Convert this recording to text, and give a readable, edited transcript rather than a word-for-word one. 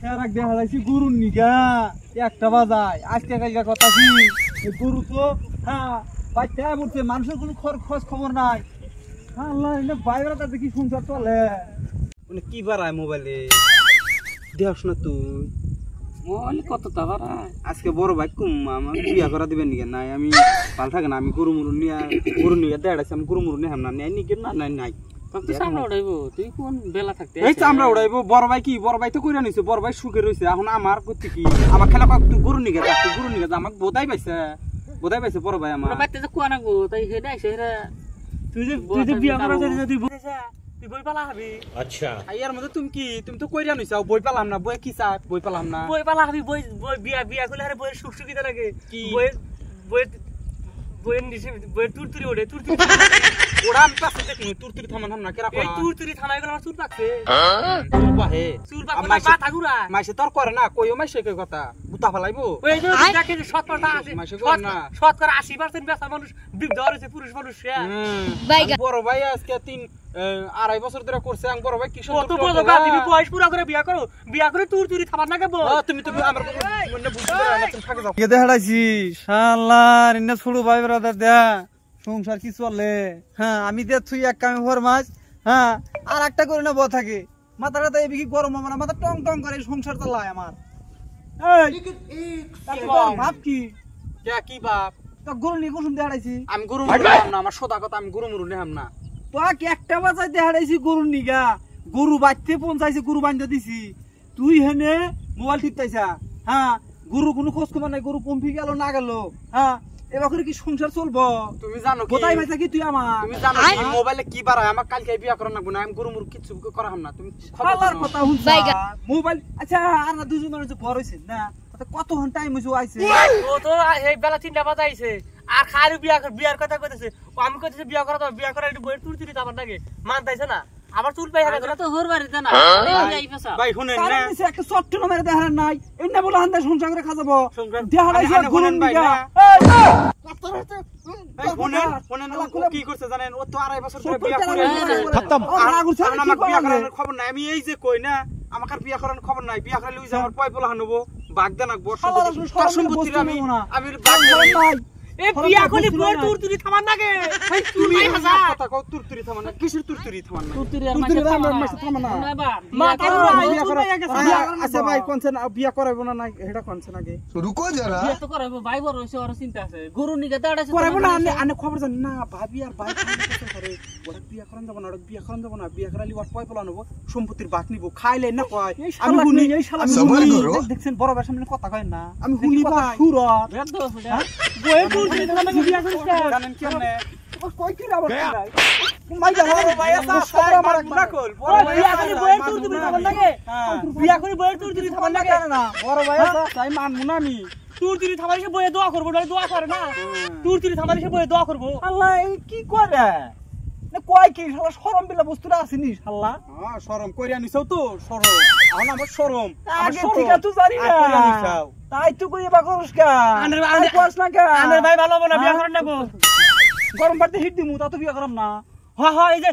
ফেরাক দেখা যাইছি গরুর নিগা একটা বাজায় আজকে কালকে কথা কি গরু তো হ্যাঁ বাচ্চা বলছে মানুষের কোনো খোঁজ খবর নাই। আল্লাহ এনে বাইরে তাতে কি সংসার চলে মানে কি বাড়ায় মোবাইলে দেখ না তুই মোবাইল কত তা বাড়ায় আজকে বড় ভাই কুম আমার বিয়া করা দিবেন নাকি নাই আমি ভালো থাকে না আমি গরু মুরু নিয়ে দেড়াইছি আমি গরু মুরু নিয়ে হাম না নাকি না নাই নাই তুই চামড়া উড়াইবো তুই কোন বেলা থাকতে এই চামড়া উড়াইবো বড় ভাই কি বড় ভাই তো কইরা নিছে বড় ভাই সুখে রইছে এখন আমার করতে কি আমার খেলা তুই গরু নিয়ে যা গরু নিয়ে যা আমাকে বোধাই পাইছে বড় ভাই আমার বাইতে যে কোয়া না গো তাই হেডা আইছে হেরা তুই যে বিয়া করা যদি তুই বই পালা হবি আচ্ছা আইয়ার মধ্যে তুমি তো কইরা নিছাও বই পেলাম না বই কি চাই বই পেলাম না বই পালা হবি বই বিয়া করলে আরে বইয়ের সুখ সুখিতা লাগে কি বইয়ের নিচে বইয়ের তুরতুরি ওড়ে তুরতুরি ওড়া আমি পাশে দেখি তুরতুরি থামান না কেরা এই তুরতুরি থামাই গেল আমার চুল পাকছে চুল পাহে চুল পাকছে মাথা ঘুরা মাইসে তোর করে না কইও মাইসে কে কথা বুতা ফলাইবো ওই যে দেখে যে 70% আছে মাইসে কর না 80% বেচা মানুষ বিপ ধরেছে পুরুষ মানুষ বড় ভাই আজকে 2.5 বছর ধরে করছে আমি বড় ভাই কি কত বড় গা তুমি বয়স পুরা করে বিয়া করে তুরতুরি থামার না কেবো তুমি আমার মনে বুঝতে পারো না তুমি থাকে যাও কে দেখাইছি শালার ইন্না ছোট ভাই ব্রাদার দেয়া সংসার কি চলে হ্যাঁ আমি দে তুই এক কামে ফরমাস হ্যাঁ আর একটা করে না ব থাকে মাথাটা তাই বিকি গরম আমার মাথা টং টং করে সংসার চালায় আমার এই ভাব কি কে কি বাপ তো গরু নিয়ে কুসুম দেখাইছি আমি গরু মুরু নিহাম না আমার সোদা কথা আমি গরু মুরু নিহাম না তো একটা বাজাই দেখাইছি গরুর নিগা গরু বাঁধতে পৌঁছাইছে গরু বান্ধা দিছি তুই হেনে মোবাইল টিপতাইছা হ্যাঁ গরু কোনো খোঁজ খবর নাই গরু পম্পি গেল না গেল হ্যাঁ এবার কি সংসার চলবো তুমি জানো কি কোথায় পাইছা কি তুই আমার তুমি জানো কি মোবাইলে কি বাড়ায় আমার কালকে বিয়া করা না আমি গরু মুরু কিছু করাম না তুমি খালার কথা হুনছা মোবাইল আচ্ছা আর না দুজন মানুষ বড় হইছে না কত ঘন্টা টাইম হইছে আইছে ও তো এই বেলা 3টা বাজে আইছে আর খালি বিয়ার কথা কইতেছে আমি কইতেছে বিয়া করা একটু বইয়ের তুরতুরি তামার লাগে মানতাইছে না আমার চুল পাই হারা তো হোর বাড়িতে না এই পেছা ভাই শুনেন না কারণ নিছে একটা সফট নামের দেখার নাই এন্না বলে হান্দা সংসার করে খাজাবো দেখাইছে শুনেন ভাই না শুনেন কি করছে জানেন ও তো 2.5 বছর ধরে বিয়া করে খতম আমার বিয়া করার খবর নাই আমি এই যে কই না আমার বিয়া করার খবর নাই বিয়া করে লই যা আমার পয় পোলা হানবো বাগদা নাকবো সম্পত্তি আমি বাগ নাই এ বিয়া কলি বইয়ের তুরতুরি থামার লাগে এই তুমি কথা কও তুরতুরি থামান না কিসের তুরতুরি থামান না তুরতুরি আর মাসে থামা না মাথা বিয়া করা আচ্ছা ভাই কোনছেন বিয়া করাইবো না এটা কোনছেন আগে रुको जरा বিয়া তো করাইবো ভাই বড় হইছে আর চিন্তা আছে গরু নিগে দাঁড়াছে করাইবো না আনে খবর জানি না ভাবি আর ভাই কথা করে ওরা বিয়া করান যাব না বিয়া করালি ওর পয় পোলা নেবো সম্পত্তির বাক নিব খাইলে না কয় আমি হুনি এই শালা দেখছেন বড় ভাইয়ের সামনে কথা কয় না আমি হুনি ভাই সুরত বইয়ের তুরতুরি থামার বিয়া করিস জানেন কেমনে কই কি রাব মাই যা ভাই আসা সারা আমার না কল বিয়া করি বইয়ের তুরতুরি থামার লাগে বিয়া করি বইয়ের তুরতুরি থামার লাগে না বড় ভাই আসা তাই মানমু না আমি তুরতুরি থামারিসে বইয়ে দোয়া করব না দোয়া করে না তুরতুরি থামারিসে বইয়ে দোয়া করব আল্লাহ এই কি করে না কয় কি শালা শরম বিলা বস্তুটা আসেনি শালা হ্যাঁ শরম কইরা নিছাও তো শরম এখন আমার শরম আগে ঠিক আছে তুই জানি না কইরা নিছাও তাই তুই কই বা করস কা আনের কোয়াস না কা আনের ভাই ভালো হবে না বিয়া করেন না গো গরম পাড়তে হিট দিমু তা তো বিয়া করাম না হ্যাঁ এই যে